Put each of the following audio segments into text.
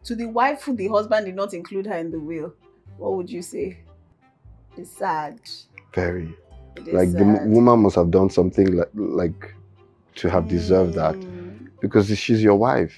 To the wife who the husband did not include her in the will, what would you say? It's sad. Very. It is Like the sad. woman must have done something like to have deserved that, because she's your wife.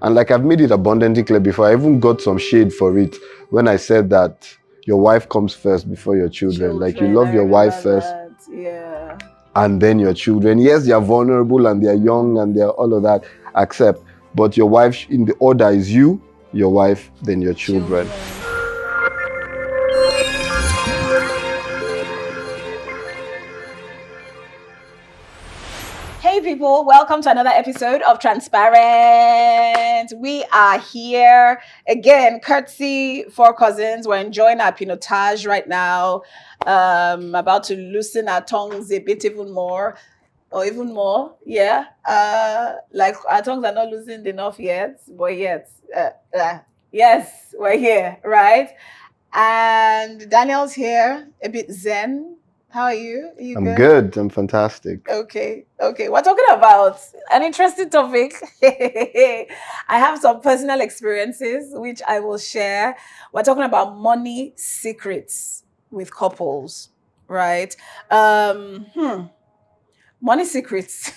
And like I've made it abundantly clear before, I even got some shade for it when I said that your wife comes first before your children. Like you love your wife first, yeah, and then your children. Yes, they are vulnerable and they are young and they are all of that. Accept, but your wife in the order is you, your wife, then your children. Hey people, welcome to another episode of Transparent. We are here again, courtesy Four Cousins. We're enjoying our pinotage right now. About to loosen our tongues a bit even more. Or even more, yeah. Like our tongues are not loosened enough yet, but yes, we're here, right? And Daniel's here, a bit zen. How are you? Are you I'm good. I'm fantastic. Okay. We're talking about an interesting topic. I have some personal experiences which I will share. We're talking about money secrets with couples, right? Money secrets.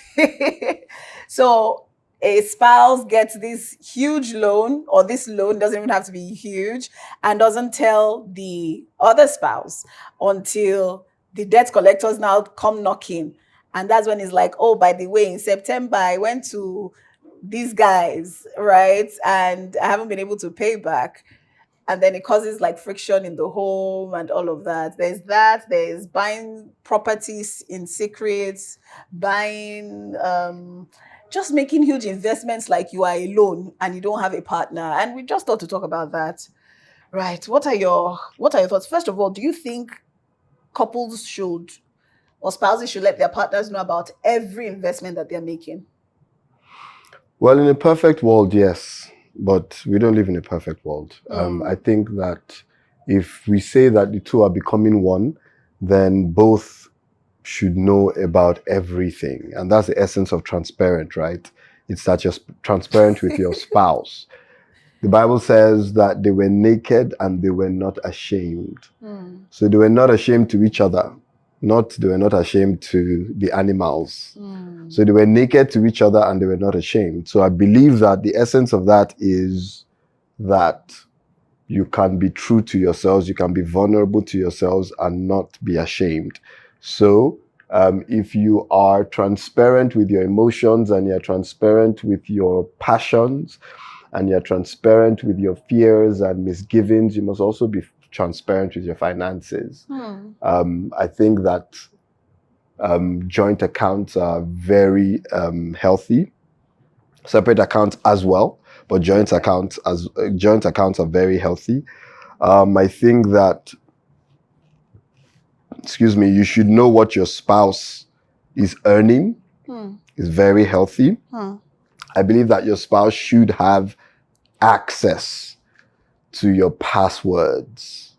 So a spouse gets this huge loan, or this loan doesn't even have to be huge, and doesn't tell the other spouse until the debt collectors now come knocking. And that's when it's like, oh, by the way, in September, I went to these guys, right? And I haven't been able to pay back. And then it causes like friction in the home and all of that. There's buying properties in secrets, buying just making huge investments like you are alone and you don't have a partner. And we just thought to talk about that. Right. What are your thoughts? First of all, do you think couples should, or spouses should, let their partners know about every investment that they're making? Well, in a perfect world, yes, but we don't live in a perfect world. I think that if we say that the two are becoming one, then both should know about everything. And that's the essence of transparent, right? It's that you're transparent with your spouse. The Bible says that they were naked and they were not ashamed. So they were not ashamed to each other. They were not ashamed to the animals. So they were naked to each other and they were not ashamed. So I believe that the essence of that is that you can be true to yourselves, you can be vulnerable to yourselves and not be ashamed. So if you are transparent with your emotions and you're transparent with your passions and you're transparent with your fears and misgivings, you must also be transparent with your finances. I think that joint accounts are very healthy. Separate accounts as well, but joint accounts are very healthy. I think that, you should know what your spouse is earning. Is very healthy. I believe that your spouse should have access to your passwords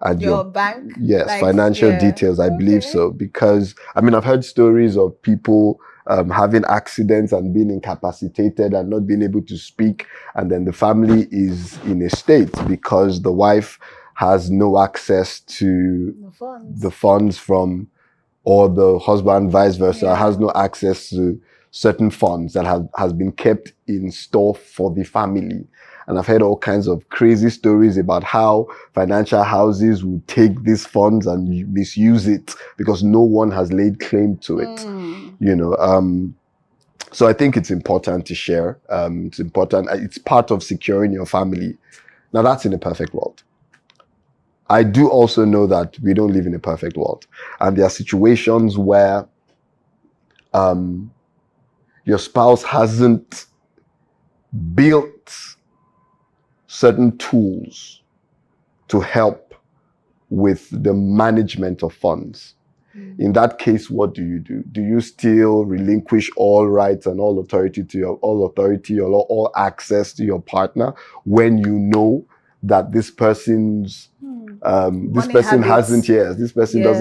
and your bank, financial details. I believe so, because I've heard stories of people having accidents and being incapacitated and not being able to speak, and then the family is in a state because the wife has no access to the funds from, or the husband vice versa has no access to certain funds that has been kept in store for the family. And I've heard all kinds of crazy stories about how financial houses will take these funds and misuse it because no one has laid claim to it. So I think it's important to share. It's important. It's part of securing your family. Now, that's in a perfect world. I do also know that we don't live in a perfect world. And there are situations where your spouse hasn't built certain tools to help with the management of funds. In that case, what do you do? Do you still relinquish all rights and all authority or all access to your partner when you know that this person doesn't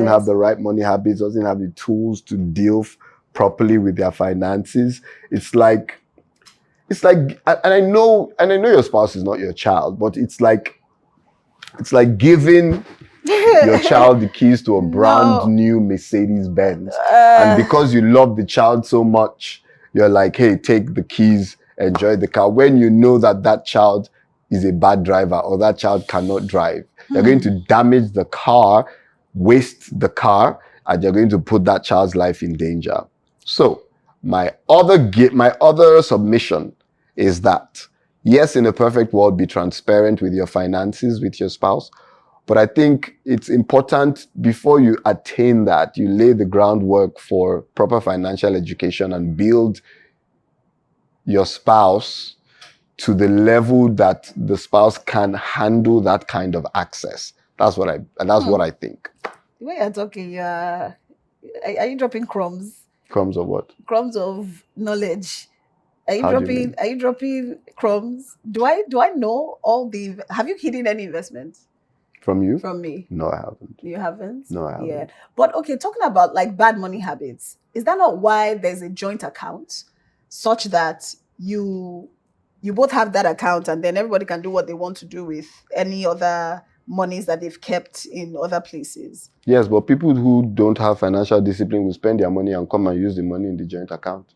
have the right money habits, doesn't have the tools to deal properly with their finances? It's like it's like, and I know your spouse is not your child, but it's like giving your child the keys to a brand No. new Mercedes Benz, and because you love the child so much, you're like, hey, take the keys, enjoy the car, when you know that that child is a bad driver or that child cannot drive. You're going to damage the car, waste the car, and you're going to put that child's life in danger. So my other submission is that, yes, in a perfect world, be transparent with your finances with your spouse. But I think it's important, before you attain that, you lay the groundwork for proper financial education and build your spouse to the level that the spouse can handle that kind of access. That's what I think. The way you're talking, are you dropping crumbs? Crumbs of what? Crumbs of knowledge. How do you mean? Are you dropping crumbs? Do I know all the? Have you hidden any investment From you? from me? No, I haven't. You haven't? No, I haven't. Yeah. But okay, talking about like bad money habits, is that not why there's a joint account, such that you both have that account and then everybody can do what they want to do with any other monies that they've kept in other places? Yes, but people who don't have financial discipline will spend their money and come and use the money in the joint account.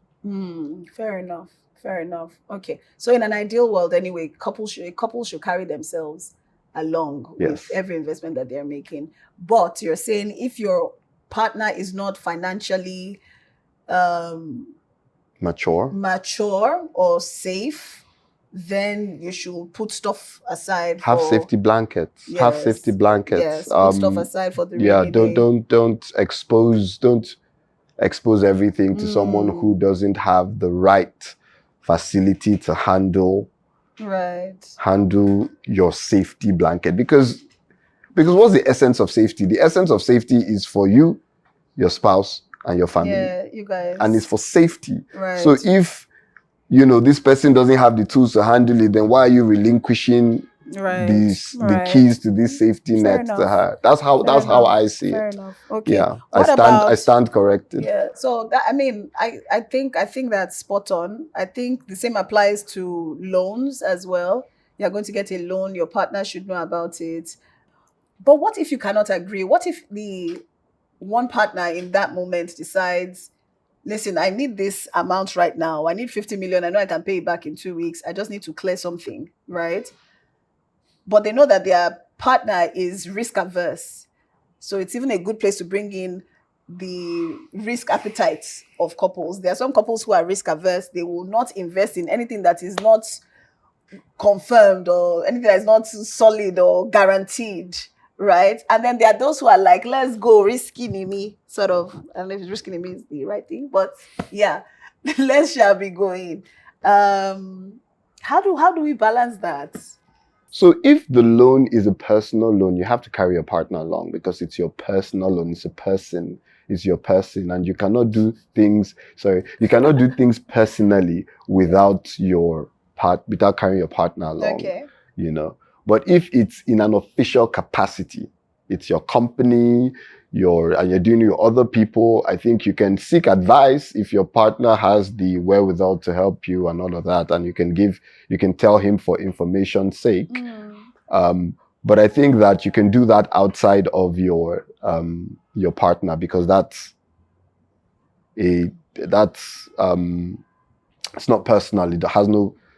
Fair enough. Fair enough. Okay. So in an ideal world, anyway, couples should carry themselves along with every investment that they're making. But you're saying if your partner is not financially mature or safe, then you should put stuff aside. Have safety blankets. Yes, have safety blankets. Yes, put stuff aside for the rainy day. Don't expose everything to someone who doesn't have the right facility to handle your safety blanket. Because what's the essence of safety? The essence of safety is for you, your spouse, and your family. Yeah, you guys. And it's for safety. Right. So if this person doesn't have the tools to handle it, then why are you relinquishing the keys to this safety net to her? That's how I see Fair it. enough. Okay. Yeah, I stand corrected. Yeah. So that, I think that's spot on. I think the same applies to loans as well. You're going to get a loan. Your partner should know about it. But what if you cannot agree? What if the one partner in that moment decides, listen, I need this amount right now. I need 50 million. I know I can pay it back in 2 weeks. I just need to clear something, right? But they know that their partner is risk averse. So it's even a good place to bring in the risk appetite of couples. There are some couples who are risk averse. They will not invest in anything that is not confirmed or anything that is not solid or guaranteed. Right. And then there are those who are like, let's go, risky me, sort of. I don't know if risky me is the right thing, but yeah, let's shall be going. How do we balance that? So if the loan is a personal loan, you have to carry your partner along because it's your personal loan. It's a person. It's your person. And you cannot do things personally without carrying your partner along. Okay. But if it's in an official capacity, it's your company, and you're doing it with other people, I think you can seek advice if your partner has the wherewithal to help you and all of that, and you can tell him for information's sake. But I think that you can do that outside of your partner, because it's not personal. It has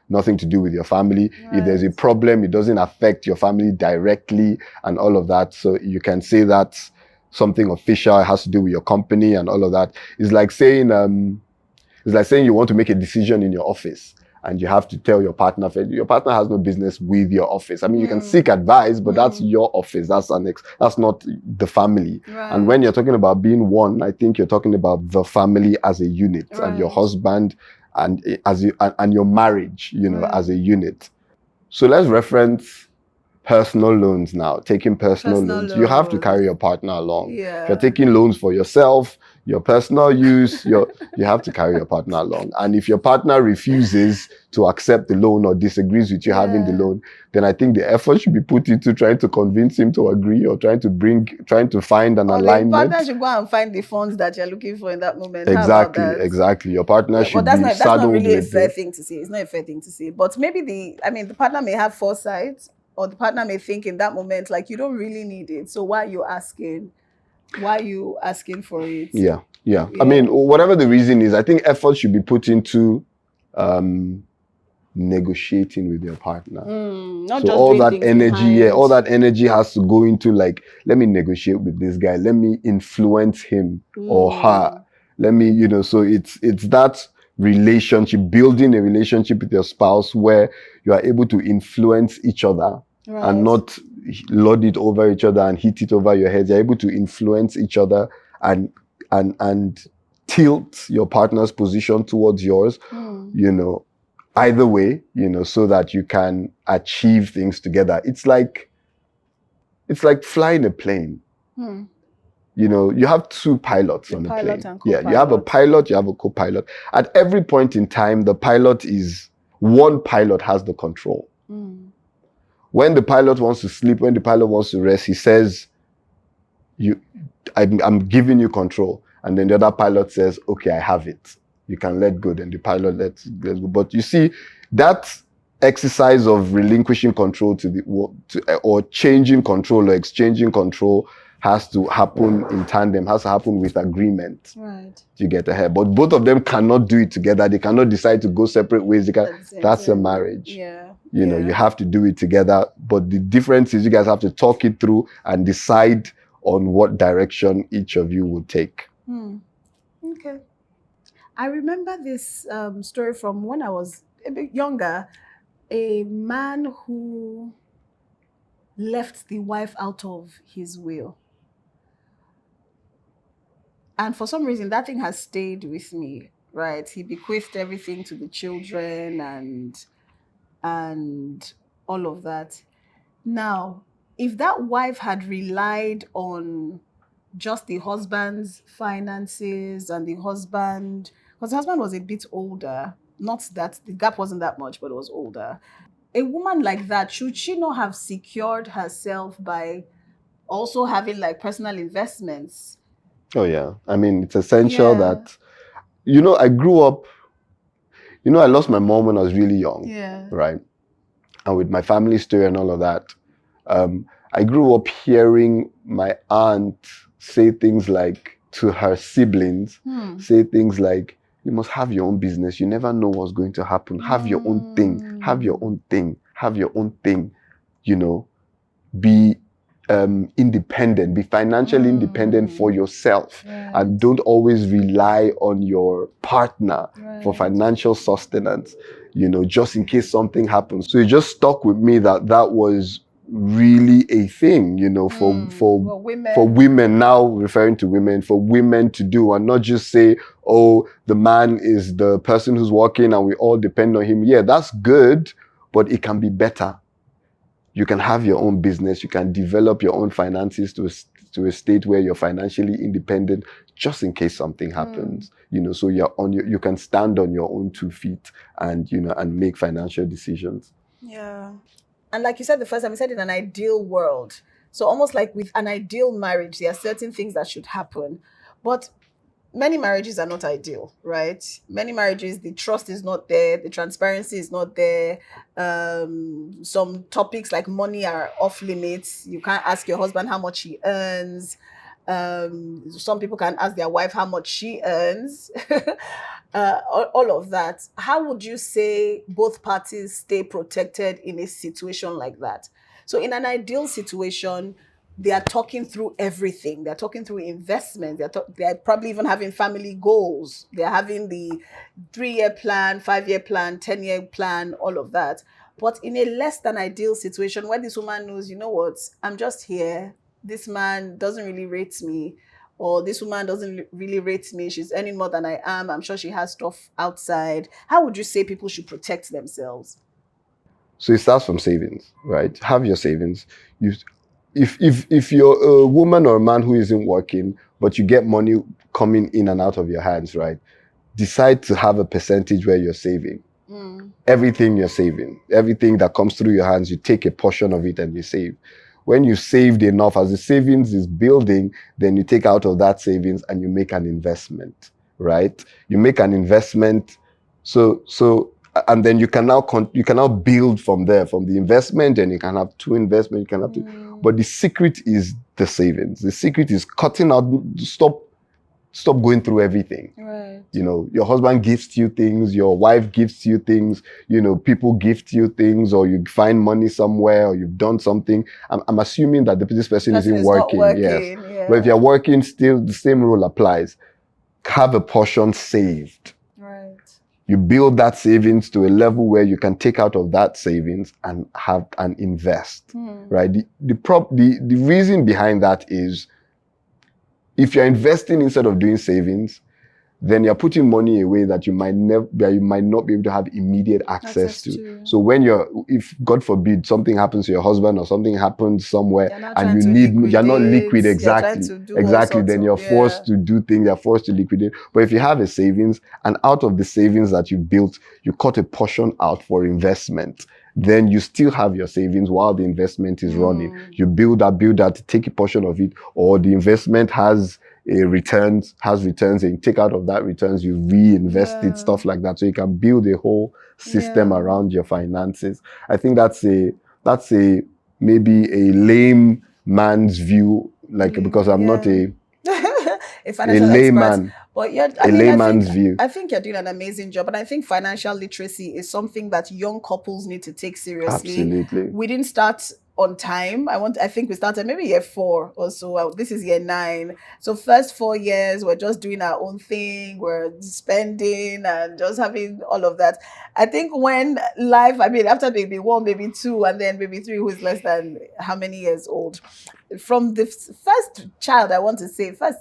nothing to do with your family. Right. If there's a problem, it doesn't affect your family directly and all of that. So you can say that's something official. It has to do with your company and all of that. It's like saying you want to make a decision in your office and you have to tell your partner. Your partner has no business with your office. I mean, you can seek advice, but that's your office. That's not the family. Right. And when you're talking about being one, I think you're talking about the family as a unit, and your husband and your marriage, as a unit. So let's reference personal loans now. Taking personal loans. You have to carry your partner along. Yeah. If you're taking loans for yourself, your personal use, you have to carry your partner along. And if your partner refuses to accept the loan or disagrees with you having the loan, then I think the effort should be put into trying to convince him to agree, or trying to find an alignment. The partner should go and find the funds that you're looking for in that moment. Exactly, How about that? exactly. Your partner should but be that's not really a with fair thing to say. It's not a fair thing to say. But maybe the partner may have foresight, or the partner may think in that moment, like, you don't really need it. So why are you asking? Why are you asking for it? Yeah. I mean, whatever the reason is, I think effort should be put into negotiating with your partner. Not so just all doing that things energy, behind. all that energy has to go into, like, let me negotiate with this guy. Let me influence him or her. Let me, so it's that relationship, building a relationship with your spouse where you are able to influence each other. Right. And not lord it over each other and hit it over your head. You're able to influence each other and tilt your partner's position towards yours, either way, so that you can achieve things together. It's like flying a plane. You have two pilots on a plane. Yeah, you have a pilot, you have a co-pilot. At every point in time, one pilot has the control. When the pilot wants to sleep, when the pilot wants to rest, he says, I'm giving you control. And then the other pilot says, okay, I have it. You can let go. Then the pilot lets go. But you see, that exercise of relinquishing control or changing control or exchanging control has to happen in tandem, has to happen with agreement. Right. To get ahead. But both of them cannot do it together. They cannot decide to go separate ways. That's a marriage. Yeah. You have to do it together. But the difference is you guys have to talk it through and decide on what direction each of you will take. Okay. I remember this story from when I was a bit younger. A man who left the wife out of his will. And for some reason, that thing has stayed with me, right? He bequeathed everything to the children and all of that. Now, if that wife had relied on just the husband's finances and the husband, because the husband was a bit older, not that the gap wasn't that much, but it was older. A woman like that, should she not have secured herself by also having like personal investments? Oh yeah. I mean, it's essential that, I grew up, I lost my mom when I was really young. Yeah. Right. And with my family story and all of that, I grew up hearing my aunt say things like, to her siblings, say things like, you must have your own business. You never know what's going to happen. Have your own thing. Have your own thing. Have your own thing. Be independent. Be financially independent for yourself. Right. And don't always rely on your partner for financial sustenance, just in case something happens. So it just stuck with me that was really a thing, for women, now referring to women, for women to do, and not just say, oh, the man is the person who's working and we all depend on him. Yeah, that's good, but it can be better. You can have your own business. You can develop your own finances to a state where you're financially independent, just in case something happens. So you can stand on your own 2 feet and and make financial decisions. Yeah. And like you said the first time, you said in an ideal world. So almost like with an ideal marriage, there are certain things that should happen. But many marriages are not ideal, right? Many marriages, the trust is not there, the transparency is not there. Some topics like money are off limits. You can't ask your husband how much he earns. Some people can ask their wife how much she earns. All of that. How would you say both parties stay protected in a situation like that? So in an ideal situation, they are talking through everything. They're talking through investment. They're probably even having family goals. They're having the 3-year plan, 5-year plan, 10-year plan, all of that. But in a less than ideal situation where this woman knows, you know what, I'm just here. This man doesn't really rate me, or this woman doesn't really rate me. She's earning more than I am. I'm sure she has stuff outside. How would you say people should protect themselves? So it starts from savings, right? Have your savings. If you're a woman or a man who isn't working, but you get money coming in and out of your hands, right? Decide to have a percentage where you're saving. Everything you're saving, everything that comes through your hands, you take a portion of it and you save. When you saved enough, as the savings is building, then you take out of that savings and you make an investment, right? You make an investment. And then you can now build from there, from the investment, and you can have two investments, you can have two. But the secret is the savings. The secret is cutting out, stop going through everything. Right. You know, your husband gifts you things, your wife gifts you things, you know, people gift you things, or you find money somewhere, or you've done something. I'm assuming that this person isn't working. Yes. Yeah. But if you're working, still the same rule applies. Have a portion saved. Right. You build that savings to a level where you can take out of that savings and have and invest. Right. The reason behind that is, if you're investing instead of doing savings, then you're putting money away that you might not be able to have immediate access to. So when if God forbid something happens to your husband or something happens somewhere and you're not liquid, exactly, then you're forced to do things, you're forced to liquidate. But if you have a savings, and out of the savings that you built, you cut a portion out for investment, then you still have your savings while the investment is running. You build that, take a portion of it, or the investment has returns, and you take out of that returns, you reinvest it, stuff like that. So you can build a whole system around your finances. I think that's maybe a lame man's view, because I'm not a layman. But view. I think you're doing an amazing job. And I think financial literacy is something that young couples need to take seriously. Absolutely. We didn't start on time. I think we started maybe year 4 or so. This is year 9. So first 4 years, we're just doing our own thing. We're spending and just having all of that. I think when after baby 1, baby 2, and then baby 3, who is less than how many years old, from the first child,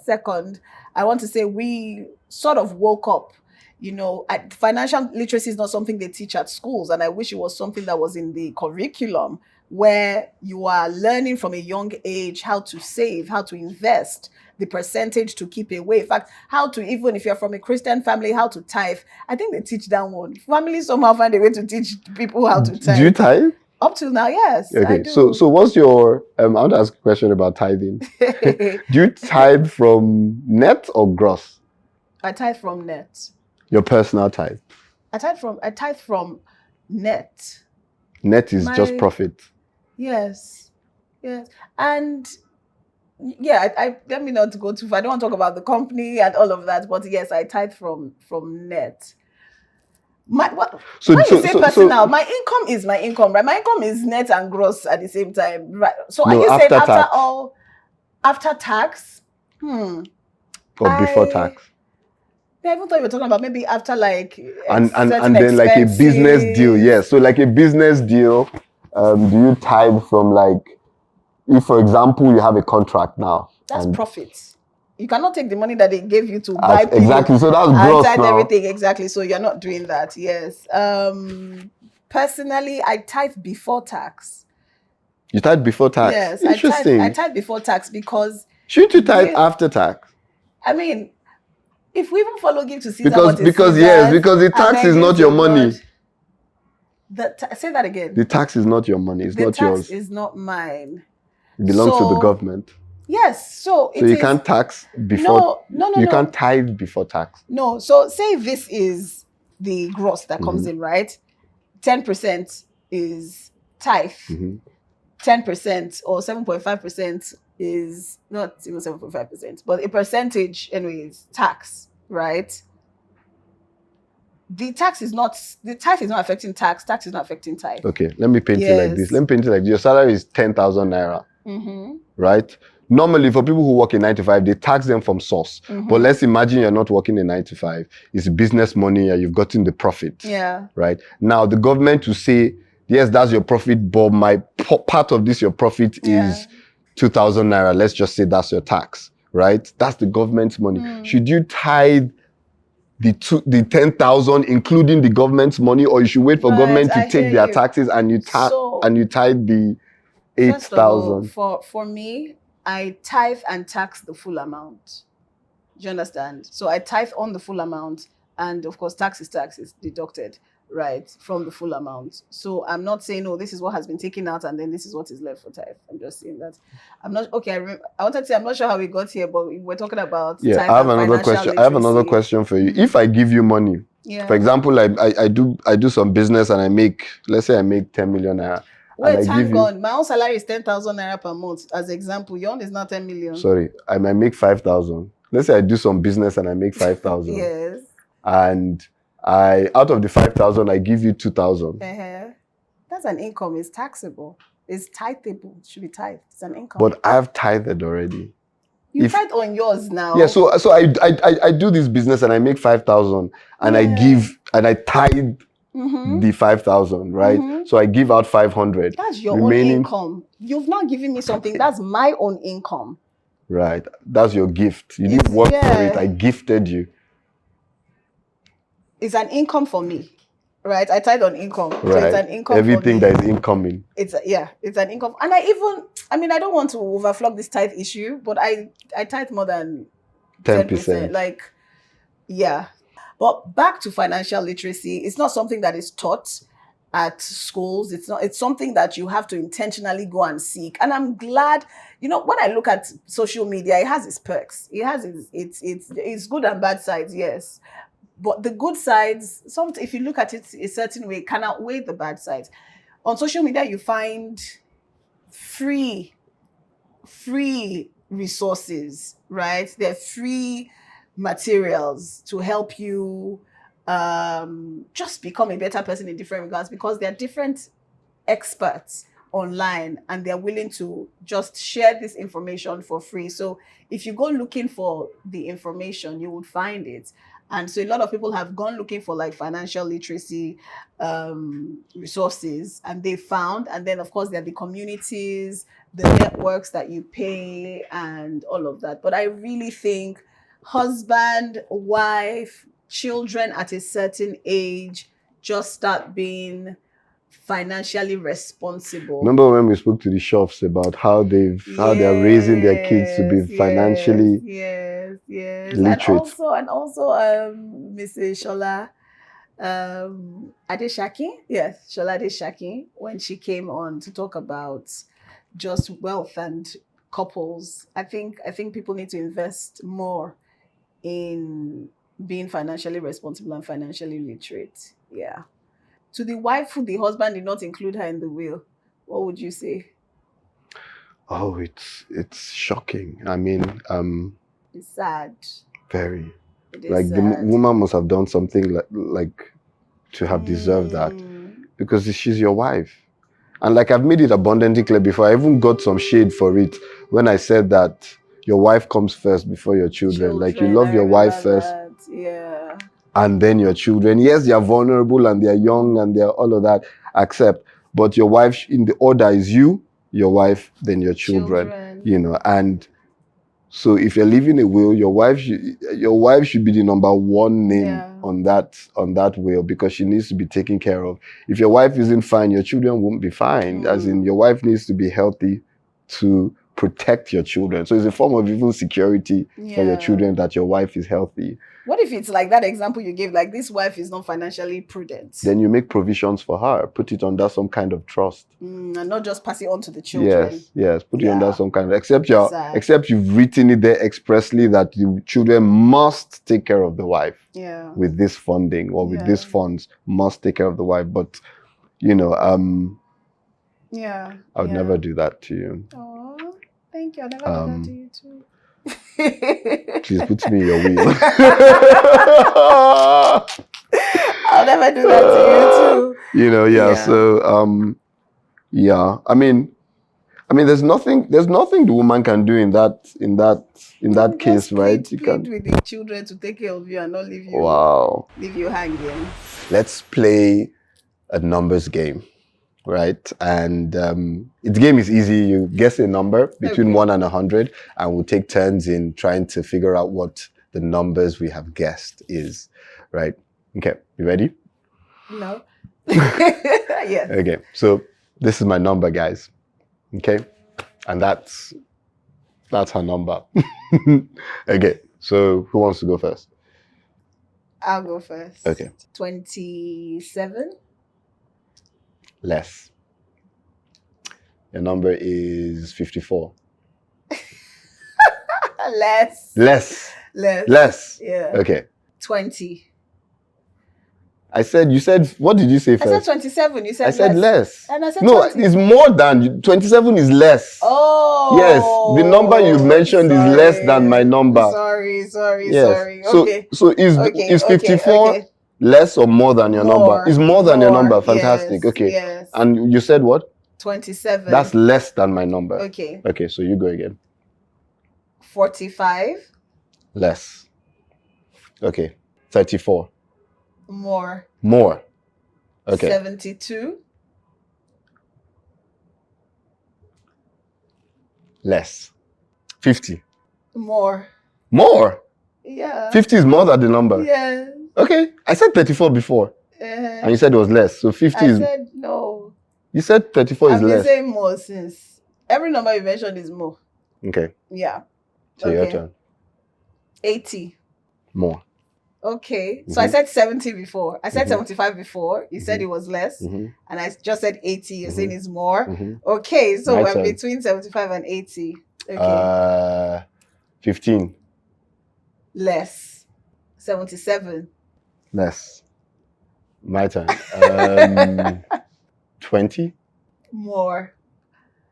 second, I want to say we sort of woke up. You know, financial literacy is not something they teach at schools, and I wish it was something that was in the curriculum, where you are learning from a young age how to save, how to invest, the percentage to keep away. In fact, how to, even if you're from a Christian family, how to tithe. I think they teach that one. Families somehow find a way to teach people how to tithe. Do you tithe? Up till now, yes. Okay, I do. So what's your I want to ask a question about tithing. Do you tithe from net or gross? I tithe from net. Your personal tithe? I tithe from net. Net is just profit. Yes. And let me not go too far. I don't want to talk about the company and all of that, but yes, I tithe from net. My personal, my income is my income, right? My income is net and gross at the same time, right? So are you saying after tax? Or before tax? I even thought you were talking about maybe after and then like a business deal. Yes. So like a business deal, do you tithe from if for example you have a contract now? That's profit. You cannot take the money that they gave you to buy people. Exactly. So that's gross now. Everything. Exactly. So you're not doing that. Yes. Personally, I tithe before tax. You tithe before tax? Yes. Interesting. I tithe before tax because... Shouldn't you tithe after tax? I mean, if we even follow give to Caesar because the tax is not your money. Say that again. The tax is not your money. It's not yours. The tax is not mine. It belongs to the government. Yes. So you can't tax before. No. You can't tithe before tax. No. So say this is the gross that comes in, right? 10% is tithe. 10% or 7.5% is not even 7.5%, but a percentage anyways, tax, right? The tithe is not affecting tax. Tax is not affecting tithe. Okay, let me paint it like this. Your salary is 10,000 naira, right? Normally, for people who work in 9 to 5, they tax them from source. But let's imagine you're not working in 9 to 5. It's business money and you've gotten the profit. Yeah. Right? Now, the government will say, yes, that's your profit, but my part of this, your profit is 2,000 naira. Let's just say that's your tax, right? That's the government's money. Should you tithe the 10,000, including the government's money, or you should wait for government to take their taxes and you tithe the 8,000? For me, I tithe and tax the full amount. Do you understand? So I tithe on the full amount, and of course, tax is deducted, right, from the full amount. So I'm not saying, oh, this is what has been taken out, and then this is what is left for tithe. I'm just saying that. I'm not okay. I wanted to say I'm not sure how we got here, but we're talking about Yeah, tithe I have and another financial question. I have another literacy. question for you. If I give you money, Yeah. for example, I do some business and I make, let's say I make 10 million naira. Wait, and I give hang you, on. My own salary is 10,000 naira per month. As example, your own is not 10 million. sorry, I might make 5,000. Let's say I do some business and I make 5,000. Yes. And out of the 5,000, I give you 2,000. That's an income. It's taxable. It's tithable. It should be tithed. It's an income. But I've tithed already. You tithe on yours now. Yeah, so I do this business and I make 5,000 and I give and I tithe the 5,000, right? So I give out 500. That's your own income. You've not given me something. That's my own income. Right. That's your gift. You didn't work for it. I gifted you. It's an income for me. Right? I tithe on income. Right. So it's an income Everything for me. that is incoming. It's an income. And I don't want to overflog this tithe issue, but I tithe more than 10%. Like, yeah. But back to financial literacy, it's not something that is taught at schools. It's something that you have to intentionally go and seek. And I'm glad, when I look at social media, it has its perks. It has its good and bad sides, yes. But the good sides, if you look at it a certain way, can outweigh the bad sides. On social media, you find free resources, right? They're free materials to help you just become a better person in different regards, because there are different experts online and they're willing to just share this information for free. So if you go looking for the information, you would find it. And so a lot of people have gone looking for like financial literacy resources, and they found, and then of course there are the communities, the networks that you pay and all of that. But I really think husband, wife, children at a certain age just start being financially responsible. Remember when we spoke to the shops about how they're raising their kids to be financially literate. And also Mrs. Shola Adeshaki, yes, Shola Adeshaki, when she came on to talk about just wealth and couples, I think people need to invest more in being financially responsible and financially literate. Yeah. To the wife who the husband did not include her in the will, what would you say? Oh, it's shocking. I mean, it's sad. Very. Like sad. The woman must have done something like to have deserved that, because she's your wife. And like I've made it abundantly clear before, I even got some shade for it when I said that your wife comes first before your children. Like you love your wife first. Yeah. And then your children. Yes, they are vulnerable and they are young and they are all of that. Accept. But your wife, in the order, is you, your wife, then your children. And so if you're leaving a will, your wife should be the number one name on that will, because she needs to be taken care of. If your wife isn't fine, your children won't be fine. As in, your wife needs to be healthy to protect your children. So it's a form of even security for your children that your wife is healthy. What if it's like that example you gave, like this wife is not financially prudent? Then you make provisions for her, put it under some kind of trust. And not just pass it on to the children. Yes, put it under some kind of, except you've written it there expressly that the children must take care of the wife. With this funding or with these funds, must take care of the wife. But I would never do that to you. Oh, thank you. I'll never do that to you too. Please put me in your will. I'll never do that to you too. So I mean there's nothing the woman can do in that case, right? You can with the children to take care of you and not leave you hanging. Let's play a numbers game. Right, and the game is easy. You guess a number between 1 and 100, and we'll take turns in trying to figure out what the numbers we have guessed is. Right? Okay, you ready? No. Yes. Okay, so this is my number, guys. Okay, and that's her number. Okay, So who wants to go first? I'll go first. Okay. 27. Less. Your number is 54. Less. Less. Less. Less. Yeah. Okay. 20. You said, what did you say I first? said 27. You said I said less. And I said No, 20. it's more than, 27 is less. Oh. Yes, the number you mentioned is less than my number. Sorry. Yes. Okay. So is 54 Okay. less or more than your number? It's more than your number. Yes, Fantastic. Okay. Yes. And you said what? 27. That's less than my number. Okay. Okay, so you go again. 45. Less. Okay. 34. More. Okay. 72. Less. 50. More. Yeah. 50 is more than the number. Yeah. Okay. I said 34 before. And you said it was less. So 50 I said no. You said 34 is less. I've been saying more since. Every number you mentioned is more. Okay. Yeah. So your turn. 80. More. Okay. So I said 70 before. I said 75 before. You said it was less. Mm-hmm. And I just said 80. You're saying it's more. Mm-hmm. Okay. So My we're turn. between 75 and 80. Okay. 15. Less. 77. Less. My turn. 20. More.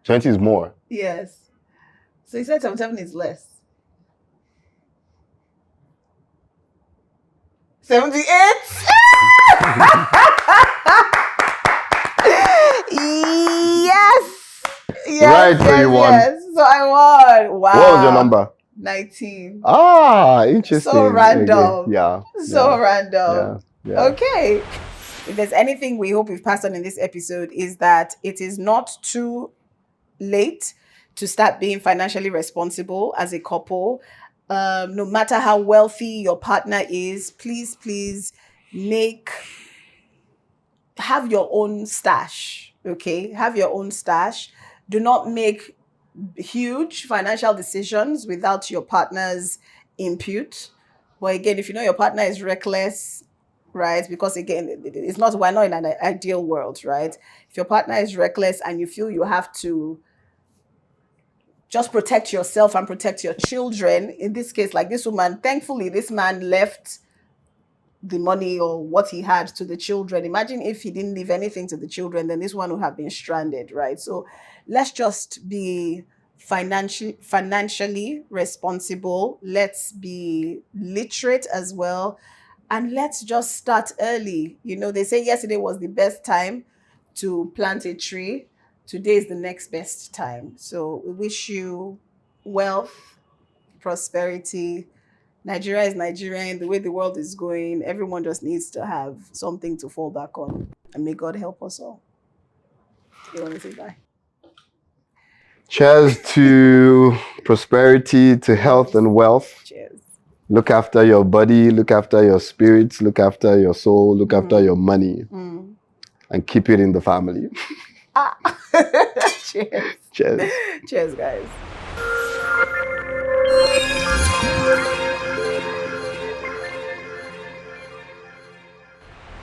20 is more. Yes. So you said 77 is less. 78. Yes. Right, so you won. Yes. So I won. Wow. What was your number? 19. Ah, interesting. So random. Okay. Yeah. So random. Yeah. Okay. If there's anything we hope we've passed on in this episode is that it is not too late to start being financially responsible as a couple. No matter how wealthy your partner is, please have your own stash. Okay, have your own stash. Do not make huge financial decisions without your partner's input. But again, if you know your partner is reckless, right? Because again, we're not in an ideal world, right? If your partner is reckless and you feel you have to just protect yourself and protect your children, in this case, like this woman, thankfully, this man left the money or what he had to the children. Imagine if he didn't leave anything to the children, then this one would have been stranded, right? So let's just be financially responsible. Let's be literate as well. And let's just start early. You know, they say yesterday was the best time to plant a tree. Today is the next best time. So we wish you wealth, prosperity. Nigeria is Nigerian. The way the world is going, everyone just needs to have something to fall back on. And may God help us all. You want to say bye? Cheers to prosperity, to health and wealth. Cheers. Look after your body, look after your spirits, look after your soul, look after your money. And keep it in the family. Cheers. Cheers. Cheers, guys.